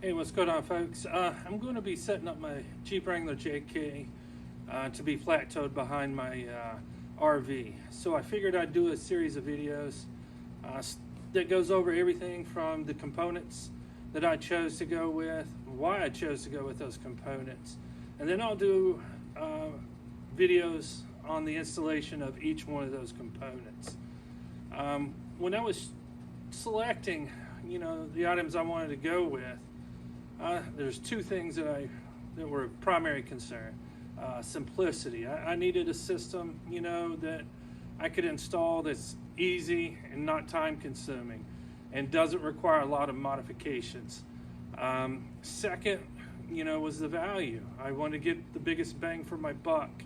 Hey, what's going on, folks? I'm going to be setting up my Jeep Wrangler JK to be flat towed behind my RV. So I figured I'd do a series of videos that goes over everything from the components that I chose to go with, why I chose to go with those components, and then I'll do videos on the installation of each one of those components. When I was selecting, the items I wanted to go with, there's two things that were of primary concern. Simplicity. I needed a system, that I could install that's easy and not time consuming and doesn't require a lot of modifications. Second, was the value. I want to get the biggest bang for my buck.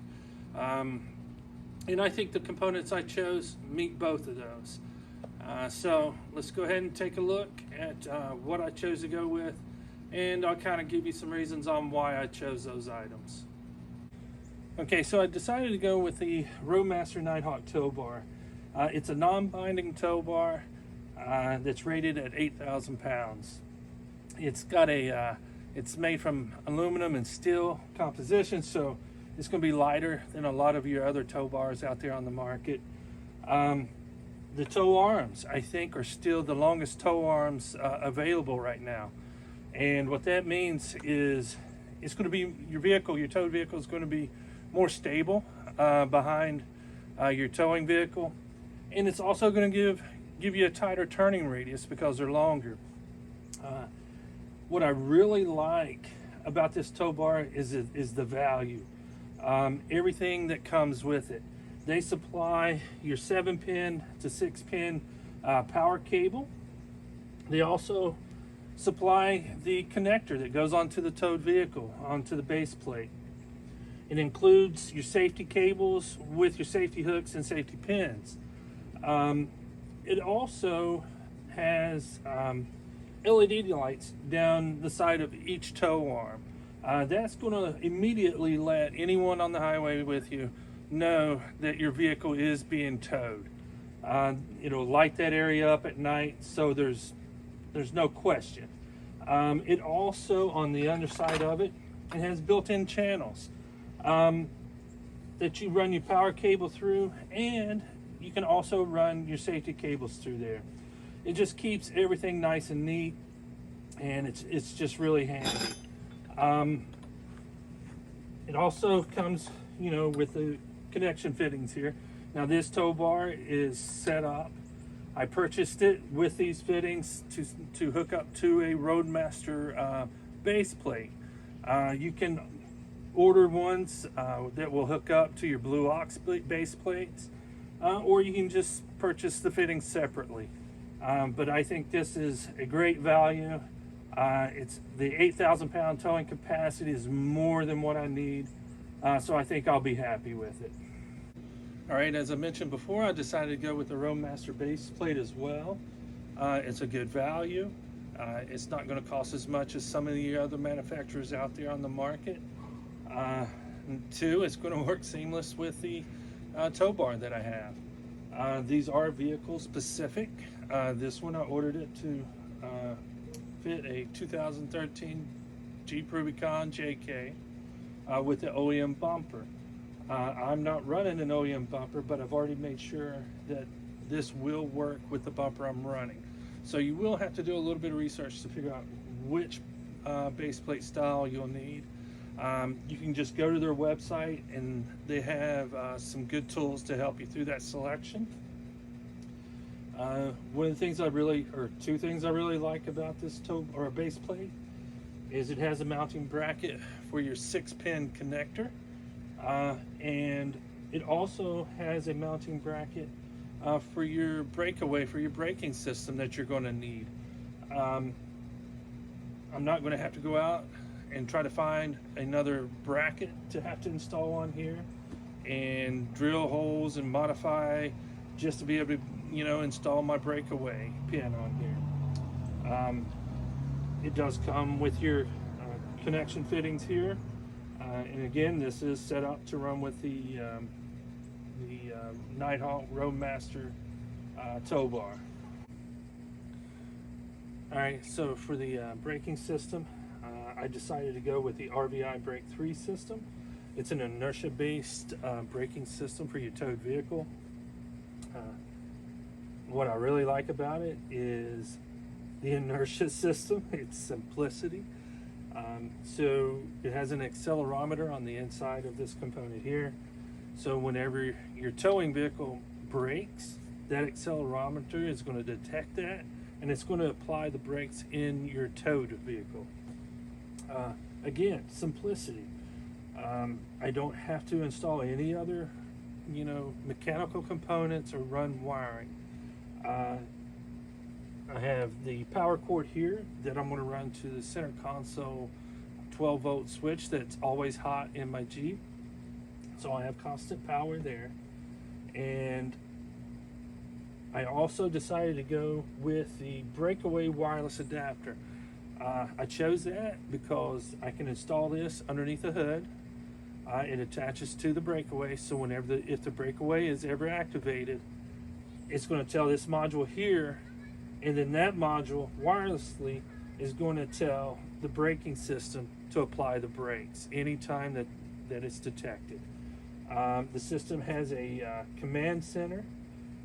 And I think the components I chose meet both of those. So let's go ahead and take a look at what I chose to go with, and I'll kind of give you some reasons on why I chose those items. Okay, so I decided to go with the Roadmaster Nighthawk tow bar. It's a non-binding tow bar that's rated at 8,000 pounds. It's got it's made from aluminum and steel composition, so it's going to be lighter than a lot of your other tow bars out there on the market. The tow arms, I think, are still the longest tow arms available right now. And what that means is it's going to be your towed vehicle is going to be more stable behind your towing vehicle. And it's also going to give you a tighter turning radius because they're longer. What I really like about this tow bar is the value. Everything that comes with it. They supply your 7-pin to 6-pin power cable. They also supply the connector that goes onto the towed vehicle, onto the base plate. It includes your safety cables with your safety hooks and safety pins. It also has LED lights down the side of each tow arm. That's going to immediately let anyone on the highway with you know that your vehicle is being towed. It'll light that area up at night, so there's no question. It also, on the underside of it, it has built-in channels that you run your power cable through, and you can also run your safety cables through there. It just keeps everything nice and neat, and it's just really handy. It also comes, with the connection fittings here. Now this tow bar is set up. I purchased it with these fittings to hook up to a Roadmaster base plate. You can order ones that will hook up to your Blue Ox base plates, or you can just purchase the fittings separately. But I think this is a great value. It's the 8,000 pound towing capacity is more than what I need, so I think I'll be happy with it. All right, as I mentioned before, I decided to go with the Roadmaster base plate as well. It's a good value. It's not going to cost as much as some of the other manufacturers out there on the market. Two, it's going to work seamless with the tow bar that I have. These are vehicle specific. This one I ordered it to fit a 2013 Jeep Rubicon JK with the OEM bumper. I'm not running an OEM bumper, but I've already made sure that this will work with the bumper I'm running. So you will have to do a little bit of research to figure out which base plate style you'll need. You can just go to their website, and they have some good tools to help you through that selection. One of the things two things I really like about this base plate is it has a mounting bracket for your 6-pin connector. And it also has a mounting bracket for your breakaway, for your braking system that you're going to need. I'm not going to have to go out and try to find another bracket to have to install on here and drill holes and modify just to be able to, install my breakaway pin on here. It does come with your connection fittings here. And again, this is set up to run with the Nighthawk Roadmaster tow bar. All right, so for the braking system, I decided to go with the RVI Brake 3 system. It's an inertia-based braking system for your towed vehicle. What I really like about it is the inertia system. Its simplicity. So it has an accelerometer on the inside of this component here. So whenever your towing vehicle brakes, that accelerometer is going to detect that, and it's going to apply the brakes in your towed vehicle. Again, simplicity. I don't have to install any other, mechanical components or run wiring. I have the power cord here that I'm going to run to the center console 12-volt switch that's always hot in my Jeep. So I have constant power there. And I also decided to go with the breakaway wireless adapter. I chose that because I can install this underneath the hood. It attaches to the breakaway, so if the breakaway is ever activated, it's going to tell this module here, and then that module wirelessly is going to tell the braking system to apply the brakes anytime that it's detected. The system has a command center.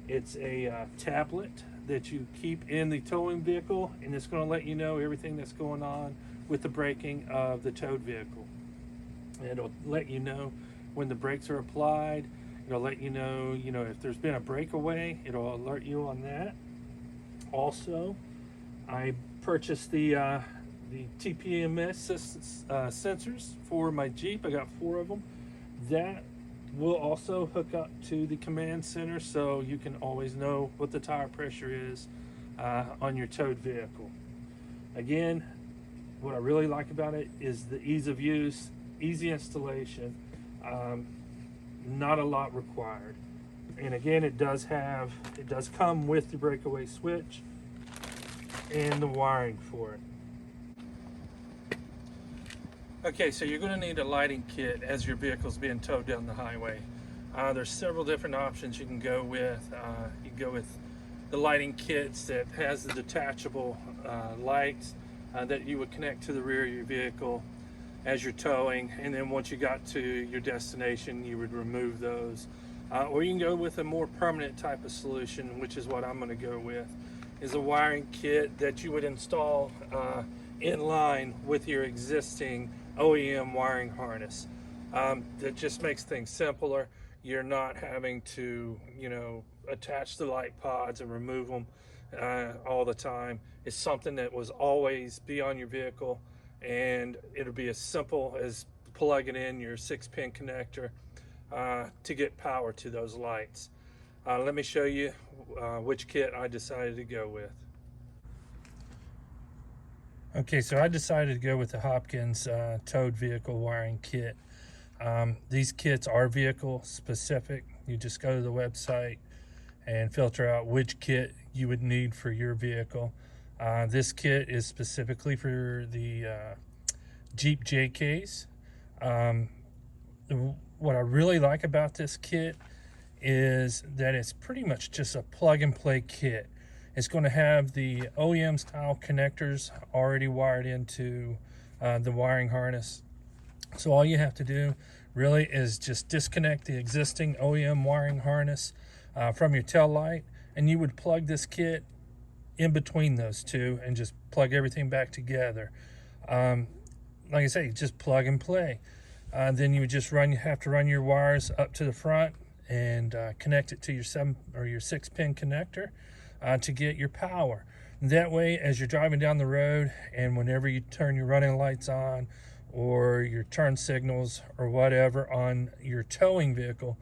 It's a tablet that you keep in the towing vehicle, and it's going to let you know everything that's going on with the braking of the towed vehicle. It'll let you know when the brakes are applied. It'll let you know, if there's been a breakaway, it'll alert you on that. Also, I purchased the TPMS sensors for my Jeep. I got 4 of them. That will also hook up to the command center, so you can always know what the tire pressure is on your towed vehicle. Again, what I really like about it is the ease of use, easy installation, not a lot required. And again, it does come with the breakaway switch and the wiring for it. Okay, so you're going to need a lighting kit as your vehicle's being towed down the highway. There's several different options you can go with. You can go with the lighting kits that has the detachable lights that you would connect to the rear of your vehicle as you're towing, and then once you got to your destination, you would remove those. Or you can go with a more permanent type of solution, which is what I'm going to go with, is a wiring kit that you would install in line with your existing OEM wiring harness. That just makes things simpler. You're not having to, attach the light pods and remove them all the time. It's something that was always be on your vehicle, and it'll be as simple as plugging in your 6-pin connector to get power to those lights. Let me show you which kit I decided to go with. Okay, so I decided to go with the Hopkins towed vehicle wiring kit. These kits are vehicle specific. You just go to the website and filter out which kit you would need for your vehicle. This kit is specifically for the Jeep JKs. What I really like about this kit is that it's pretty much just a plug and play kit. It's going to have the OEM style connectors already wired into the wiring harness. So all you have to do really is just disconnect the existing OEM wiring harness from your tail light, and you would plug this kit in between those two and just plug everything back together. Like I say, just plug and play. Then you would just have to run your wires up to the front and connect it to your 7 or your 6-pin connector to get your power. That way, as you're driving down the road, and whenever you turn your running lights on or your turn signals or whatever on your towing vehicle,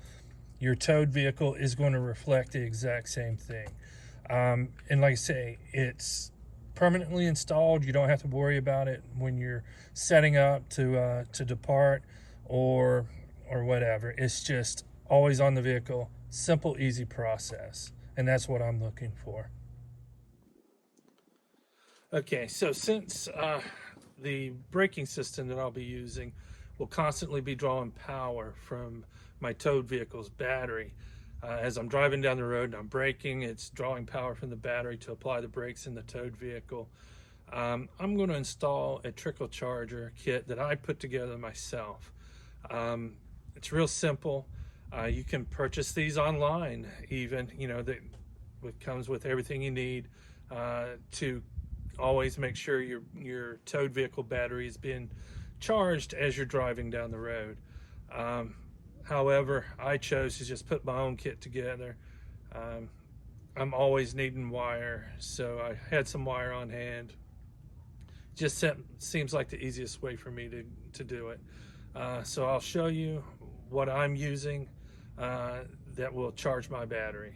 your towed vehicle is going to reflect the exact same thing. And like I say, it's permanently installed. You don't have to worry about it when you're setting up to depart or whatever. It's just always on the vehicle. Simple, easy process. And that's what I'm looking for. Okay, so since the braking system that I'll be using will constantly be drawing power from my towed vehicle's battery, As I'm driving down the road and I'm braking, it's drawing power from the battery to apply the brakes in the towed vehicle. I'm going to install a trickle charger kit that I put together myself. It's real simple. You can purchase these online even, you know, that it comes with everything you need to always make sure your towed vehicle battery is being charged as you're driving down the road. However, I chose to just put my own kit together. I'm always needing wire, so I had some wire on hand. Just seems like the easiest way for me to do it. So I'll show you what I'm using that will charge my battery.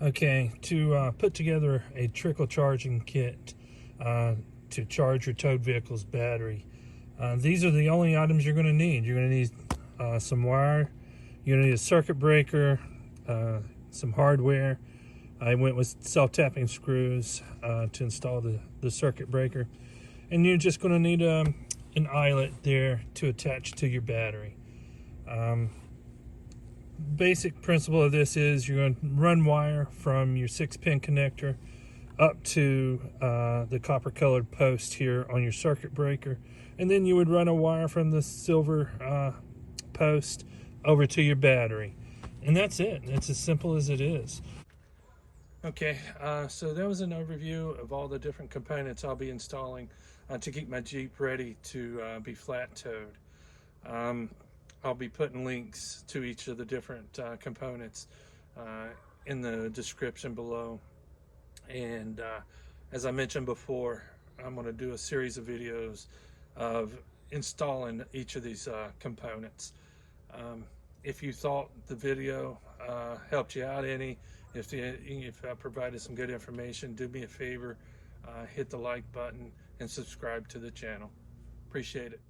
Okay, to put together a trickle charging kit to charge your towed vehicle's battery, these are the only items you're going to need. You're going to need some wire, you're going to need a circuit breaker, some hardware. I went with self-tapping screws to install the circuit breaker, and you're just going to need an eyelet there to attach to your battery. Basic principle of this is you're going to run wire from your 6-pin connector up to the copper colored post here on your circuit breaker, and then you would run a wire from the silver post over to your battery, and that's it. It's as simple as it is. Okay, so that was an overview of all the different components I'll be installing to keep my Jeep ready to be flat towed. I'll be putting links to each of the different components in the description below. And as I mentioned before, I'm going to do a series of videos of installing each of these components. If you thought the video helped you out any, if I provided some good information, do me a favor, hit the like button and subscribe to the channel. Appreciate it.